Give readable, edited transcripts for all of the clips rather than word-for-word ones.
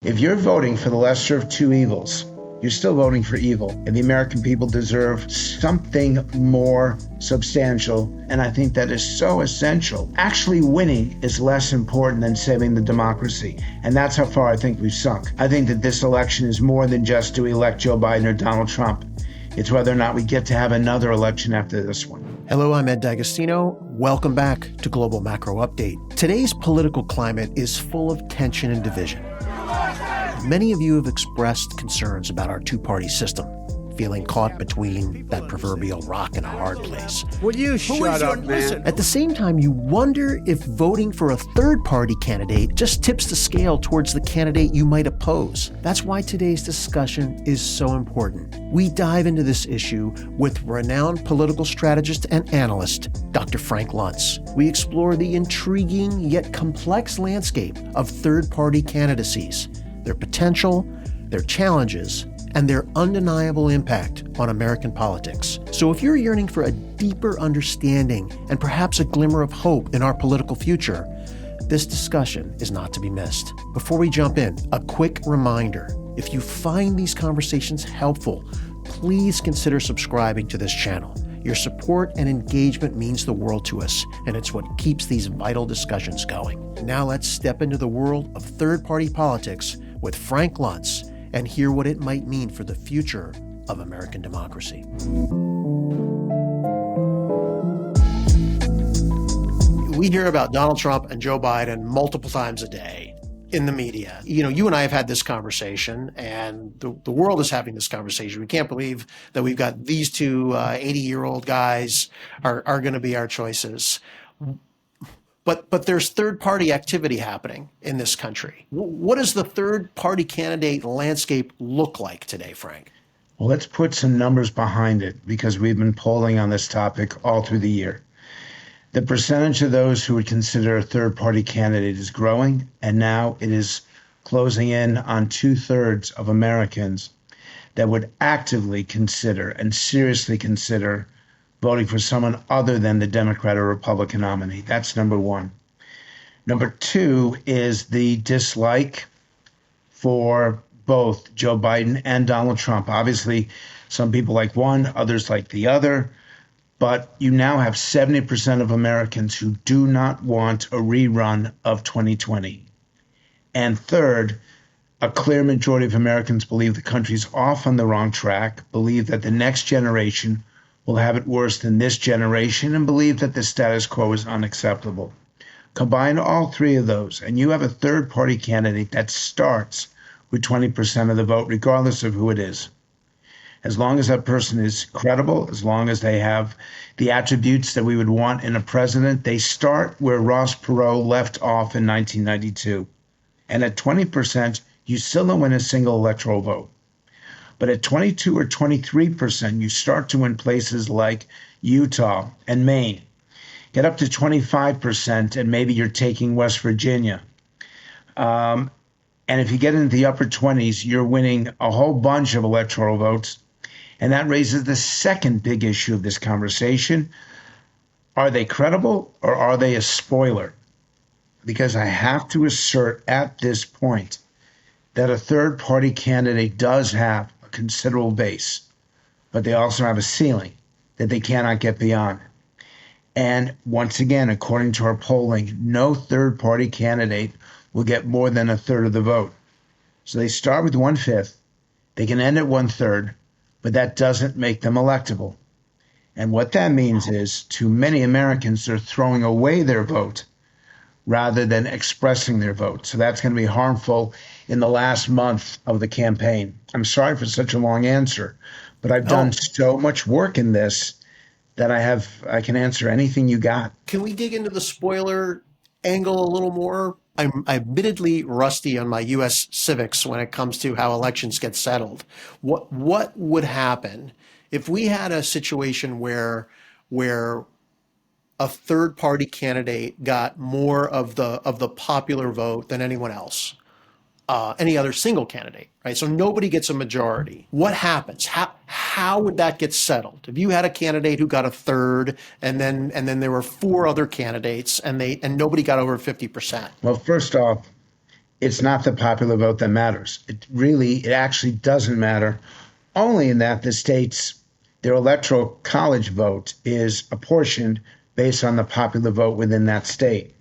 If you're voting for the lesser of two evils, you're still voting for evil. And the American people deserve something more substantial. And I think that is so essential. Actually winning is less important than saving the democracy. And that's how far I think we've sunk. I think that this election is more than just do we elect Joe Biden or Donald Trump. It's whether or not we get to have another election after this one. Hello, I'm Ed D'Agostino. Welcome back to Global Macro Update. Today's political climate is full of tension and division. Many of you have expressed concerns about our two-party system, feeling caught between that proverbial rock and a hard place. Will you shut up, man? At the same time, you wonder if voting for a third-party candidate just tips the scale towards the candidate you might oppose. That's why today's discussion is so important. We dive into this issue with renowned political strategist and analyst, Dr. Frank Luntz. We explore the intriguing yet complex landscape of third-party candidacies, their potential, their challenges, and their undeniable impact on American politics. So if you're yearning for a deeper understanding and perhaps a glimmer of hope in our political future, this discussion is not to be missed. Before we jump in, a quick reminder. If you find these conversations helpful, please consider subscribing to this channel. Your support and engagement means the world to us, and it's what keeps these vital discussions going. Now let's step into the world of third-party politics with Frank Luntz and hear what it might mean for the future of American democracy. We hear about Donald Trump and Joe Biden multiple times a day in the media. You know, you and I have had this conversation, and the world is having this conversation. We can't believe that we've got these two 80-year-old guys are going to be our choices. But there's third-party activity happening in this country. What does the third-party candidate landscape look like today, Frank? Well, let's put some numbers behind it because we've been polling on this topic all through the year. The percentage of those who would consider a third-party candidate is growing, and now it is closing in on 2/3 of Americans that would actively consider and seriously consider voting for someone other than the Democrat or Republican nominee. That's number one. Number two is the dislike for both Joe Biden and Donald Trump. Obviously, some people like one, others like the other, but you now have 70% of Americans who do not want a rerun of 2020. And third, a clear majority of Americans believe the country's off on the wrong track, believe that the next generation will have it worse than this generation, and believe that the status quo is unacceptable. Combine all three of those, and you have a third-party candidate that starts with 20% of the vote, regardless of who it is. As long as that person is credible, as long as they have the attributes that we would want in a president, they start where Ross Perot left off in 1992. And at 20%, you still don't win a single electoral vote. But at 22 or 23%, you start to win places like Utah and Maine. Get up to 25%, and maybe you're taking West Virginia. And if you get into the upper 20s, you're winning a whole bunch of electoral votes. And that raises the second big issue of this conversation. Are they credible or are they a spoiler? Because I have to assert at this point that a third-party candidate does have a considerable base, but they also have a ceiling that they cannot get beyond. And once again, according to our polling, no third-party candidate will get more than 1/3 of the vote. So they start with 1/5. They can end at 1/3, but that doesn't make them electable. And what that means is too many Americans are throwing away their vote rather than expressing their vote. So that's going to be harmful in the last month of the campaign. I'm sorry for such a long answer, but I've done so much work in this that I can answer anything you got. Can we dig into the spoiler angle a little more? I'm admittedly rusty on my U.S. civics when it comes to how elections get settled. What would happen if we had a situation where a third-party candidate got more of the popular vote than anyone else? Any other single candidate, right? So nobody gets a majority. What happens? How would that get settled? If you had a candidate who got 1/3, and then there were 4 other candidates, and nobody got over 50%. Well, first off, it's not the popular vote that matters. It actually doesn't matter, only in that the states, their electoral college vote is apportioned based on the popular vote within that state.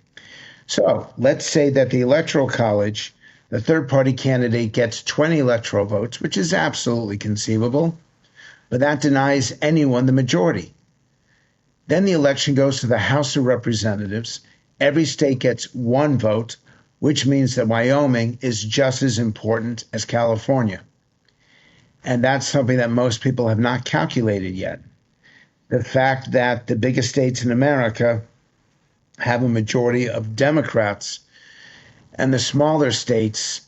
So let's say that the electoral college, the third party candidate gets 20 electoral votes, which is absolutely conceivable, but that denies anyone the majority. Then the election goes to the House of Representatives. Every state gets one vote, which means that Wyoming is just as important as California. And that's something that most people have not calculated yet. The fact that the biggest states in America have a majority of Democrats and the smaller states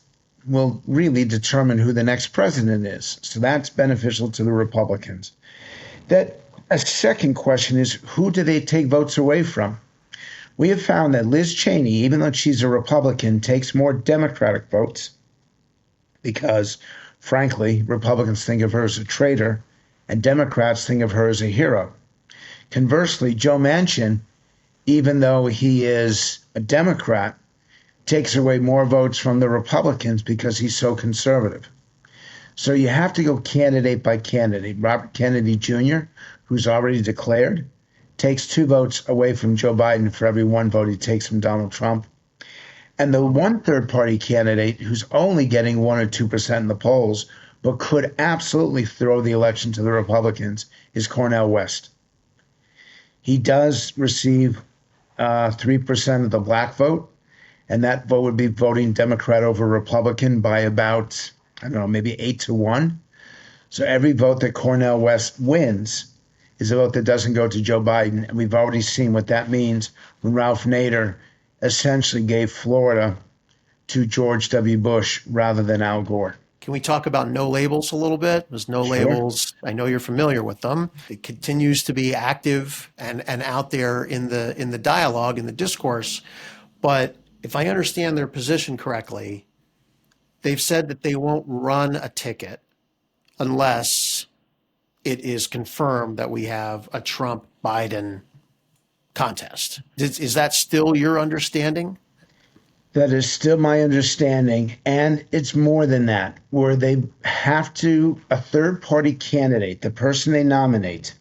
will really determine who the next president is. So that's beneficial to the Republicans. That a second question is, who do they take votes away from? We have found that Liz Cheney, even though she's a Republican, takes more Democratic votes because, frankly, Republicans think of her as a traitor and Democrats think of her as a hero. Conversely, Joe Manchin, even though he is a Democrat, takes away more votes from the Republicans because he's so conservative. So you have to go candidate by candidate. Robert Kennedy Jr., who's already declared, takes 2 votes away from Joe Biden for every 1 vote he takes from Donald Trump. And the one third party candidate who's only getting 1 or 2% in the polls, but could absolutely throw the election to the Republicans, is Cornel West. He does receive 3% of the black vote, and that vote would be voting Democrat over Republican by about, I don't know, maybe 8-1. So every vote that Cornel West wins is a vote that doesn't go to Joe Biden. And we've already seen what that means when Ralph Nader essentially gave Florida to George W. Bush rather than Al Gore. Can we talk about no labels a little bit? Because no labels, I know you're familiar with them. It continues to be active and out there in the dialogue, in the discourse. But if I understand their position correctly, they've said that they won't run a ticket unless it is confirmed that we have a Trump-Biden contest. Is that still your understanding? That is still my understanding. And it's more than that, where they have to, a third party candidate, the person they nominate,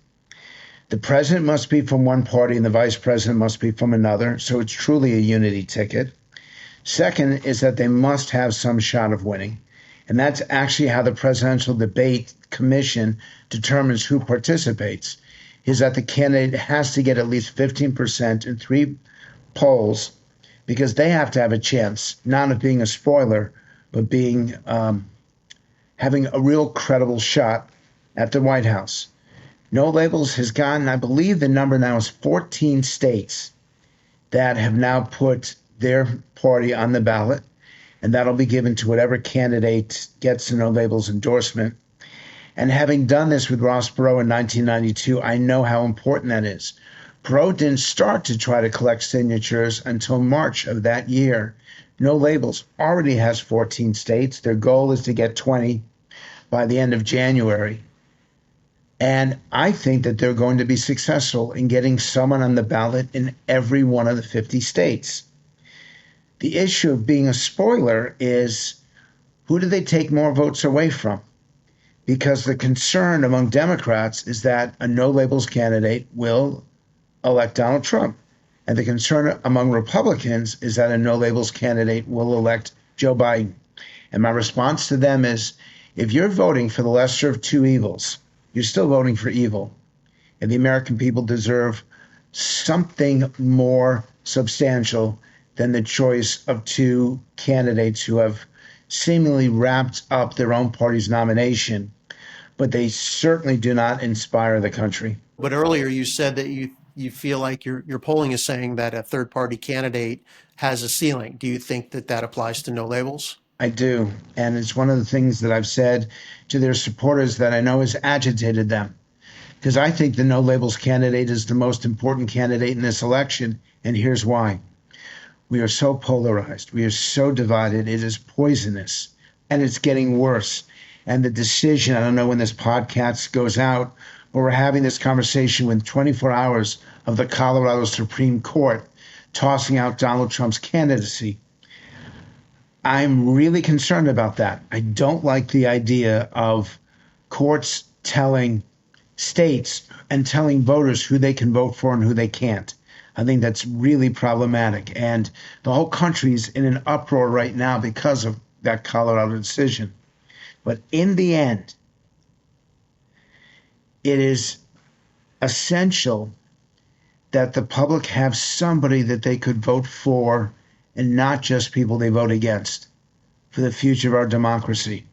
the president must be from one party and the vice president must be from another. So it's truly a unity ticket. Second is that they must have some shot of winning. And that's actually how the Presidential Debate Commission determines who participates, is that the candidate has to get at least 15% in 3 polls, because they have to have a chance, not of being a spoiler, but being having a real credible shot at the White House. No Labels has gotten, I believe the number now is 14 states that have now put their party on the ballot, and that'll be given to whatever candidate gets the No Labels endorsement. And having done this with Ross Perot in 1992, I know how important that is. Perot didn't start to try to collect signatures until March of that year. No Labels already has 14 states. Their goal is to get 20 by the end of January. And I think that they're going to be successful in getting someone on the ballot in every one of the 50 states. The issue of being a spoiler is, who do they take more votes away from? Because the concern among Democrats is that a No Labels candidate will elect Donald Trump. And the concern among Republicans is that a No Labels candidate will elect Joe Biden. And my response to them is, if you're voting for the lesser of 2 evils, you're still voting for evil. And the American people deserve something more substantial than the choice of 2 candidates who have seemingly wrapped up their own party's nomination, but they certainly do not inspire the country. But earlier you said that you feel like your polling is saying that a third party candidate has a ceiling. Do you think that that applies to No Labels? I do. And it's one of the things that I've said to their supporters that I know has agitated them. Because I think the No Labels candidate is the most important candidate in this election. And here's why. We are so polarized. We are so divided. It is poisonous. And it's getting worse. And the decision, I don't know when this podcast goes out, but we're having this conversation with 24 hours of the Colorado Supreme Court tossing out Donald Trump's candidacy. I'm really concerned about that. I don't like the idea of courts telling states and telling voters who they can vote for and who they can't. I think that's really problematic. And the whole country's in an uproar right now because of that Colorado decision. But in the end, it is essential that the public have somebody that they could vote for and not just people they vote against for the future of our democracy.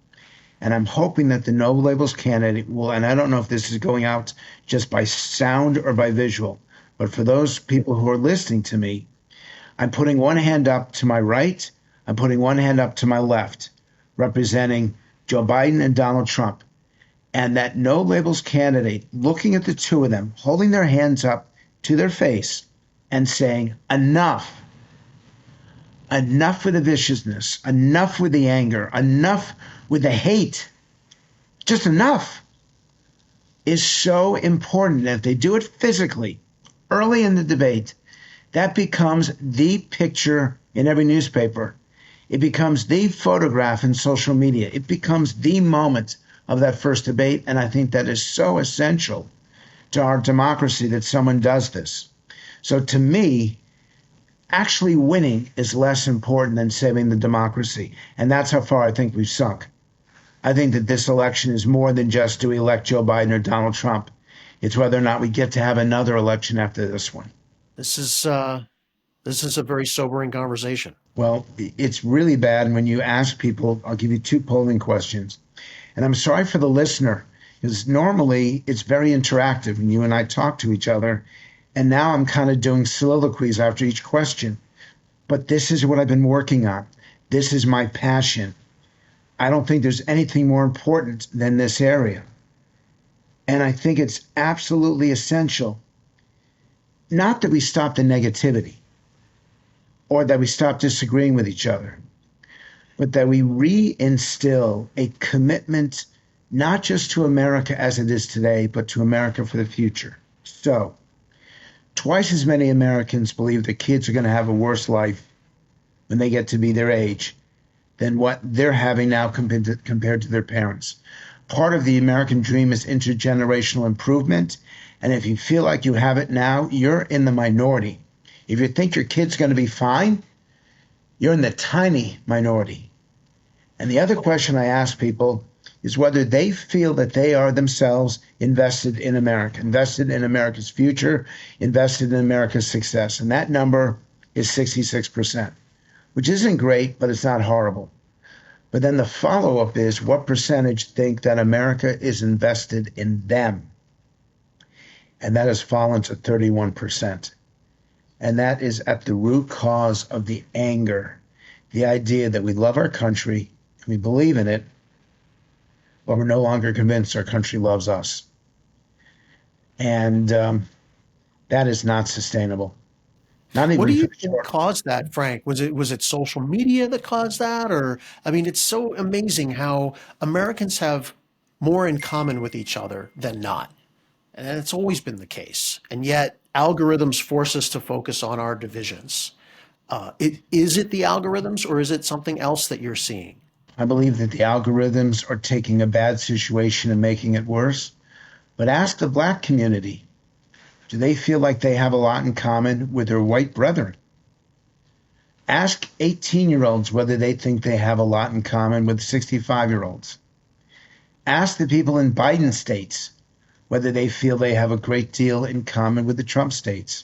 And I'm hoping that the No Labels candidate will, and I don't know if this is going out just by sound or by visual, but for those people who are listening to me, I'm putting one hand up to my right, I'm putting one hand up to my left, representing Joe Biden and Donald Trump. And that No Labels candidate, looking at the two of them, holding their hands up to their face and saying, enough. Enough with the viciousness, enough with the anger, enough with the hate, just enough, is so important. And if they do it physically, early in the debate, that becomes the picture in every newspaper. It becomes the photograph in social media. It becomes the moment of that first debate. And I think that is so essential to our democracy that someone does this. So to me, actually winning is less important than saving the democracy. And that's how far I think we've sunk. I think that this election is more than just do we elect Joe Biden or Donald Trump. It's whether or not we get to have another election after this one. This is a very sobering conversation. Well, it's really bad when you ask people. I'll give you two polling questions. And I'm sorry for the listener, because normally it's very interactive and you and I talk to each other. And now I'm kind of doing soliloquies after each question. But this is what I've been working on. This is my passion. I don't think there's anything more important than this area. And I think it's absolutely essential, not that we stop the negativity or that we stop disagreeing with each other, but that we reinstill a commitment not just to America as it is today, but to America for the future. So, twice as many Americans believe that kids are going to have a worse life when they get to be their age than what they're having now compared to their parents. Part of the American dream is intergenerational improvement. And if you feel like you have it now, you're in the minority. If you think your kid's going to be fine, you're in the tiny minority. And the other question I ask people is whether they feel that they are themselves invested in America, invested in America's future, invested in America's success. And that number is 66%, which isn't great, but it's not horrible. But then the follow-up is what percentage think that America is invested in them? And that has fallen to 31%. And that is at the root cause of the anger, the idea that we love our country and we believe in it, but we're no longer convinced our country loves us. And that is not sustainable. Not even what do you think caused that, Frank? Was it social media that caused that? Or, I mean, it's so amazing how Americans have more in common with each other than not. And it's always been the case. And yet algorithms force us to focus on our divisions. Is it the algorithms or is it something else that you're seeing? I believe that the algorithms are taking a bad situation and making it worse. But ask the Black community. Do they feel like they have a lot in common with their white brethren? Ask 18-year-olds whether they think they have a lot in common with 65-year-olds. Ask the people in Biden states whether they feel they have a great deal in common with the Trump states.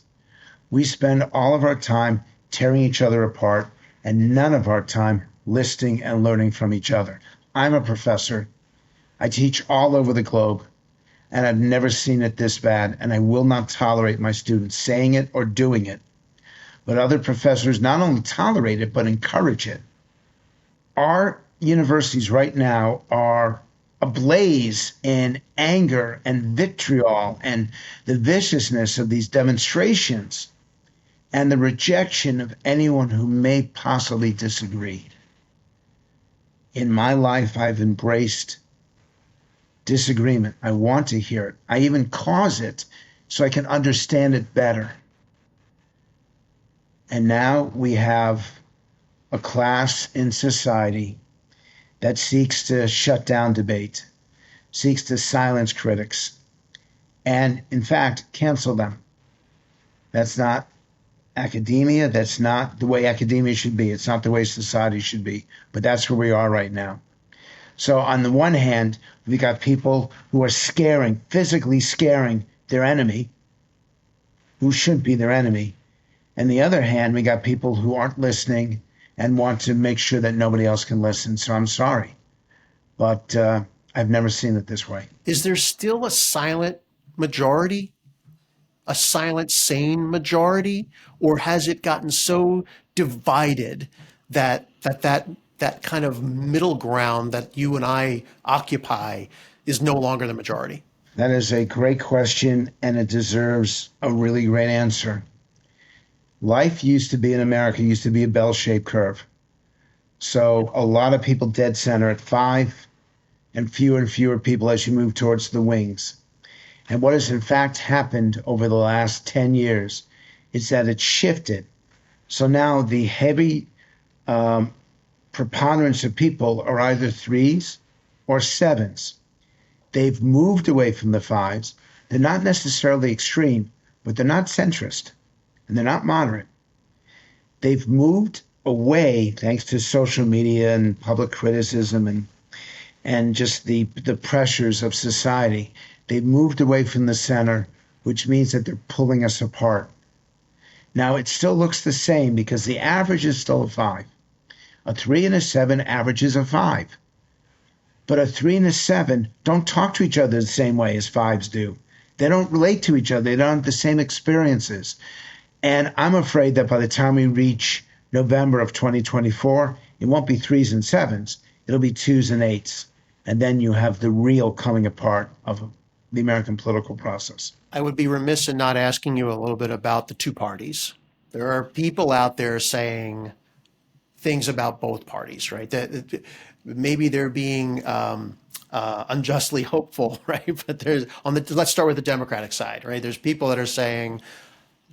We spend all of our time tearing each other apart and none of our time listening and learning from each other. I'm a professor. I teach all over the globe. And I've never seen it this bad, and I will not tolerate my students saying it or doing it. But other professors not only tolerate it, but encourage it. Our universities right now are ablaze in anger and vitriol and the viciousness of these demonstrations and the rejection of anyone who may possibly disagree. In my life, I've embraced disagreement. I want to hear it. I even cause it so I can understand it better. And now we have a class in society that seeks to shut down debate, seeks to silence critics, and in fact, cancel them. That's not academia. That's not the way academia should be. It's not the way society should be. But that's where we are right now. So on the one hand, we got people who are scaring, physically scaring their enemy, who should be their enemy. And the other hand, we got people who aren't listening and want to make sure that nobody else can listen. So I'm sorry, but I've never seen it this way. Is there still a silent majority, a silent, sane majority, or has it gotten so divided that kind of middle ground that you and I occupy is no longer the majority? That is a great question, and it deserves a really great answer. Life used to be in America, used to be a bell-shaped curve. So a lot of people dead center at 5 and fewer people as you move towards the wings. And what has in fact happened over the last 10 years is that it's shifted. So now the heavy preponderance of people are either 3s or 7s. They've moved away from the 5s. They're not necessarily extreme, but they're not centrist. And they're not moderate. They've moved away, thanks to social media and public criticism and just the pressures of society. They've moved away from the center, which means that they're pulling us apart. Now, it still looks the same because the average is still a 5. A 3 and a 7 averages a 5. But a 3 and a 7 don't talk to each other the same way as 5s do. They don't relate to each other. They don't have the same experiences. And I'm afraid that by the time we reach November of 2024, it won't be 3s and 7s. It'll be 2s and 8s. And then you have the real coming apart of the American political process. I would be remiss in not asking you a little bit about the two parties. There are people out there saying things about both parties, right? That maybe they're being unjustly hopeful, right? But let's start with the Democratic side, right? There's people that are saying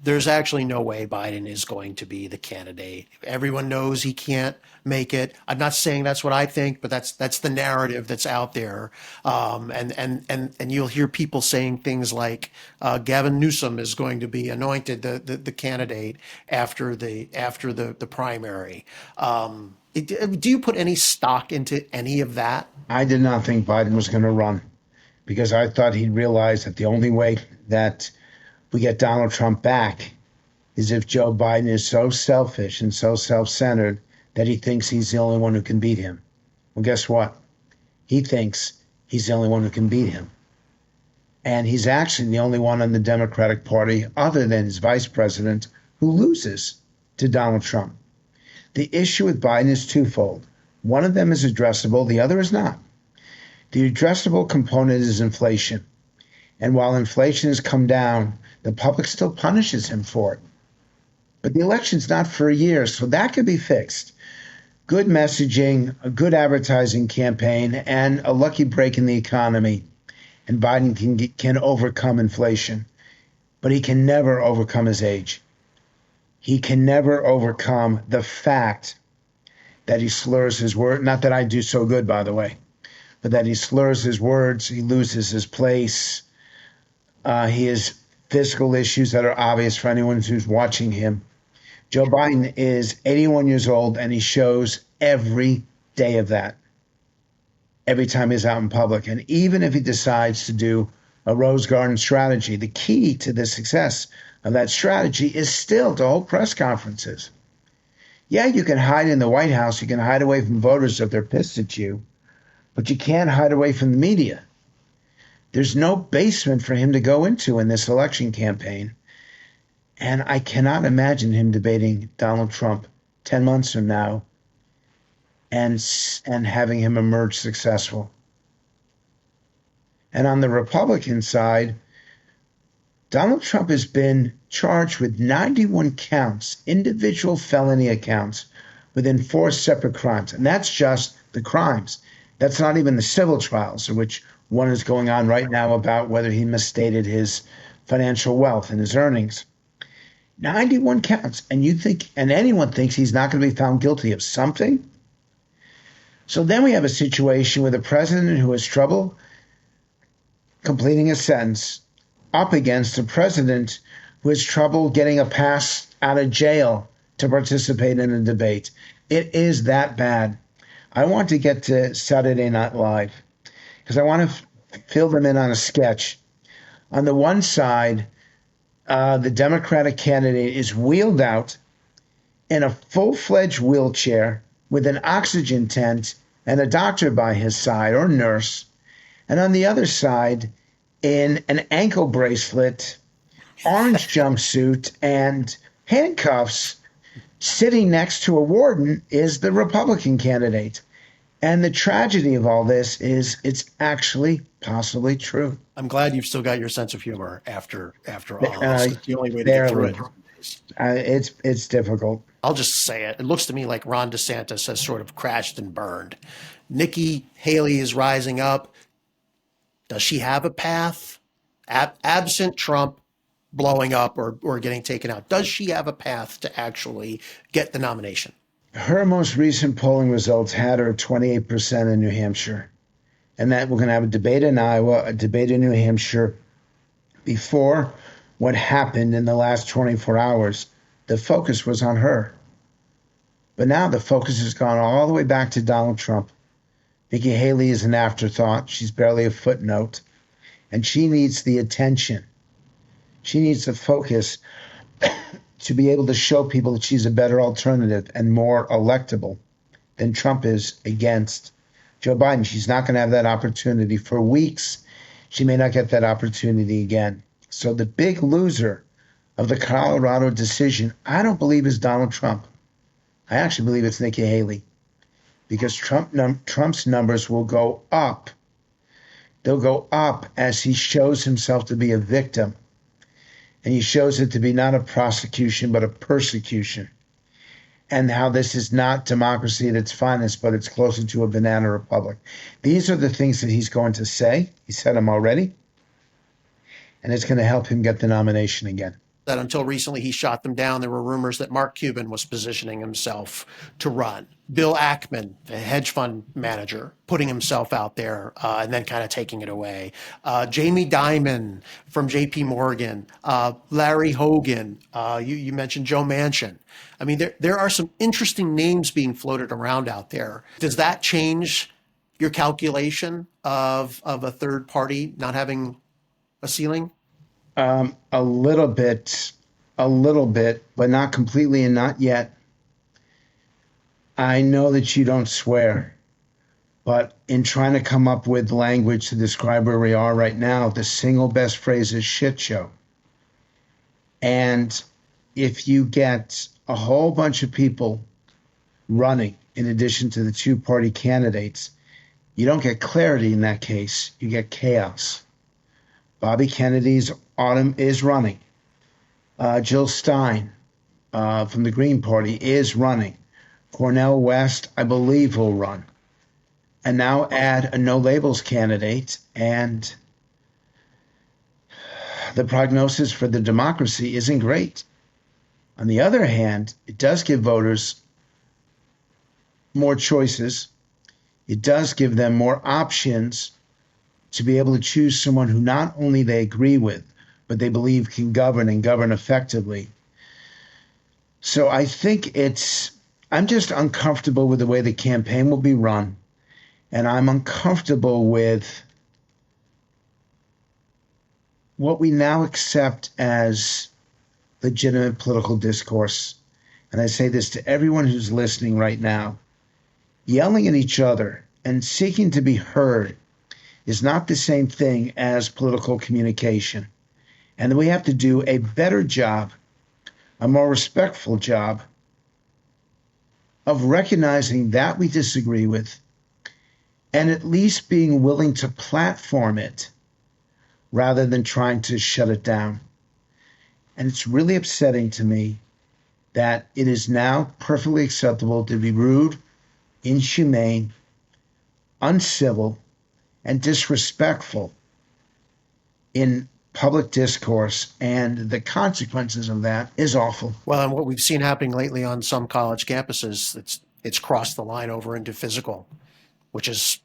there's actually no way Biden is going to be the candidate. Everyone knows he can't make it. I'm not saying that's what I think, but that's the narrative that's out there. And you'll hear people saying things like Gavin Newsom is going to be anointed the candidate after the primary. Do you put any stock into any of that? I did not think Biden was going to run because I thought he'd realize that the only way that we get Donald Trump back is if Joe Biden is so selfish and so self-centered that he thinks he's the only one who can beat him. Well, guess what? He thinks he's the only one who can beat him. And he's actually the only one in the Democratic Party, other than his vice president, who loses to Donald Trump. The issue with Biden is twofold. One of them is addressable, the other is not. The addressable component is inflation. And while inflation has come down, the public still punishes him for it. But the election's not for a year, so that could be fixed. Good messaging, a good advertising campaign, and a lucky break in the economy, and Biden can overcome inflation. But he can never overcome his age. He can never overcome the fact that he slurs his word. Not that I do so good, by the way, but that he slurs his words, he loses his place. He has physical issues that are obvious for anyone who's watching him. Joe Biden is 81 years old, and he shows every day of that, every time he's out in public. And even if he decides to do a Rose Garden strategy, the key to the success of that strategy is still to hold press conferences. Yeah, you can hide in the White House. You can hide away from voters if they're pissed at you, but you can't hide away from the media. There's no basement for him to go into in this election campaign. And I cannot imagine him debating Donald Trump 10 months from now and having him emerge successful. And on the Republican side, Donald Trump has been charged with 91 counts, individual felony accounts, within 4 separate crimes. And that's just the crimes. That's not even the civil trials, of which one is going on right now about whether he misstated his financial wealth and his earnings. 91 counts. And you think, and anyone thinks he's not going to be found guilty of something? So then we have a situation with a president who has trouble completing a sentence up against a president who has trouble getting a pass out of jail to participate in a debate. It is that bad. I want to get to Saturday Night Live because I want to fill them in on a sketch. On the one side, the Democratic candidate is wheeled out in a full-fledged wheelchair with an oxygen tent and a doctor by his side or nurse. And on the other side, in an ankle bracelet, orange jumpsuit, and handcuffs, sitting next to a warden is the Republican candidate. And the tragedy of all this is it's actually possibly true. I'm glad you've still got your sense of humor after all this. It's the only way to get through it. It's difficult. I'll just say it. It looks to me like Ron DeSantis has sort of crashed and burned. Nikki Haley is rising up. Does she have a path? Absent Trump blowing up or getting taken out, does she have a path to actually get the nomination? Her most recent polling results had her 28% in New Hampshire. And that we're going to have a debate in Iowa, a debate in New Hampshire. Before what happened in the last 24 hours, the focus was on her. But now the focus has gone all the way back to Donald Trump. Nikki Haley is an afterthought. She's barely a footnote. And she needs the attention. She needs the focus to be able to show people that she's a better alternative and more electable than Trump is against Joe Biden. She's not going to have that opportunity for weeks. She may not get that opportunity again. So the big loser of the Colorado decision, I don't believe is Donald Trump. I actually believe it's Nikki Haley, because Trump's numbers will go up. They'll go up as he shows himself to be a victim. And he shows it to be not a prosecution, but a persecution. And how this is not democracy at its finest, but it's closer to a banana republic. These are the things that he's going to say. He said them already. And it's going to help him get the nomination again. That until recently he shot them down. There were rumors that Mark Cuban was positioning himself to run. Bill Ackman, the hedge fund manager, putting himself out there and then kind of taking it away. Jamie Dimon from JP Morgan, Larry Hogan, you mentioned Joe Manchin. I mean, there are some interesting names being floated around out there. Does that change your calculation of a third party not having a ceiling? A little bit, but not completely and not yet. I know that you don't swear, but in trying to come up with language to describe where we are right now, the single best phrase is shit show. And if you get a whole bunch of people running in addition to the two-party candidates, you don't get clarity in that case, you get chaos. Bobby Kennedy's Autumn is running. Jill Stein from the Green Party is running. Cornel West, I believe, will run. And now add a no labels candidate, and the prognosis for the democracy isn't great. On the other hand, it does give voters more choices. It does give them more options to be able to choose someone who not only they agree with, but they believe can govern and govern effectively. So I think I'm just uncomfortable with the way the campaign will be run. And I'm uncomfortable with what we now accept as legitimate political discourse. And I say this to everyone who's listening right now. Yelling at each other and seeking to be heard is not the same thing as political communication. And we have to do a better job, a more respectful job of recognizing that we disagree with and at least being willing to platform it rather than trying to shut it down. And it's really upsetting to me that it is now perfectly acceptable to be rude, inhumane, uncivil, and disrespectful in public discourse, and the consequences of that is awful. Well, and what we've seen happening lately on some college campuses, it's crossed the line over into physical, which is,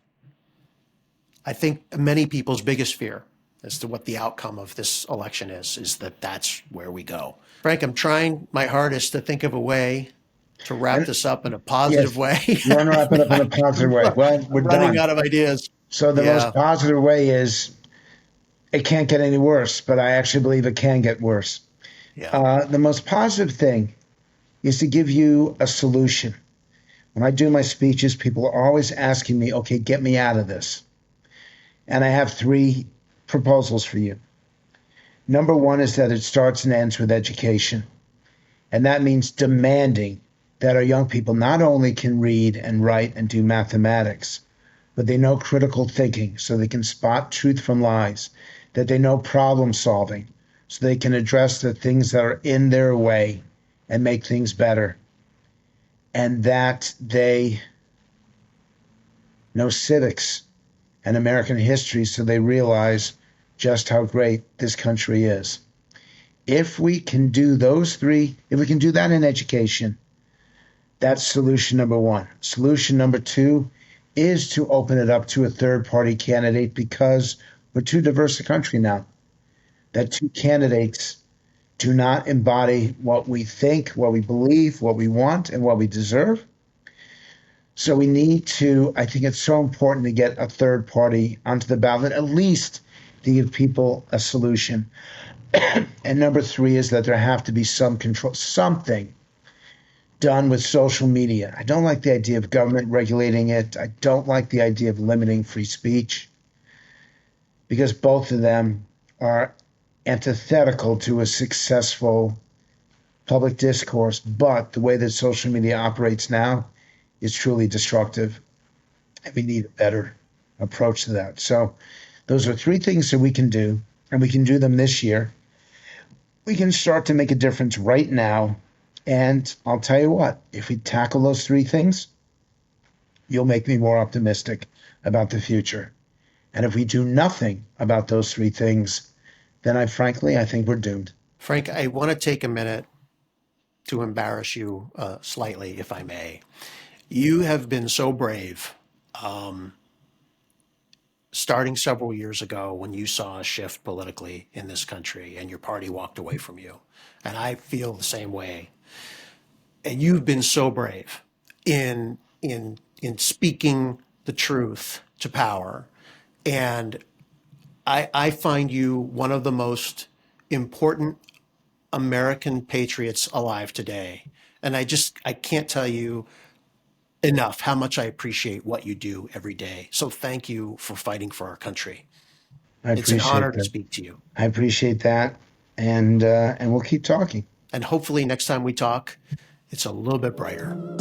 I think, many people's biggest fear as to what the outcome of this election is that that's where we go. Frank, I'm trying my hardest to think of a way to wrap this up in a positive way. You want to wrap it up in a positive way? Well, we're running done. out of ideas. So the most positive way is it can't get any worse, but I actually believe it can get worse. Yeah. The most positive thing is to give you a solution. When I do my speeches, people are always asking me, okay, get me out of this. And I have 3 proposals for you. Number 1 is that it starts and ends with education. And that means demanding that our young people not only can read and write and do mathematics, but they know critical thinking so they can spot truth from lies, that they know problem solving so they can address the things that are in their way and make things better, and that they know civics and American history so they realize just how great this country is. If we can do those 3, if we can do that in education, that's solution number 1. Solution number 2 is to open it up to a third-party candidate because we're too diverse a country now. That 2 candidates do not embody what we think, what we believe, what we want, and what we deserve. So we need to, I think it's so important to get a third party onto the ballot, at least to give people a solution. And number 3 is that there have to be some control, something done with social media. I don't like the idea of government regulating it. I don't like the idea of limiting free speech because both of them are antithetical to a successful public discourse. But the way that social media operates now is truly destructive. And we need a better approach to that. So those are 3 things that we can do, and we can do them this year. We can start to make a difference right now. And I'll tell you what, if we tackle those 3 things, you'll make me more optimistic about the future. And if we do nothing about those 3 things, then I think we're doomed. Frank, I want to take a minute to embarrass you slightly, if I may. You have been so brave, starting several years ago when you saw a shift politically in this country and your party walked away from you. And I feel the same way. And you've been so brave in speaking the truth to power. And I find you one of the most important American patriots alive today. And I can't tell you enough how much I appreciate what you do every day. So thank you for fighting for our country. It's an honor to speak to you. I appreciate that. And we'll keep talking. And hopefully next time we talk, it's a little bit brighter.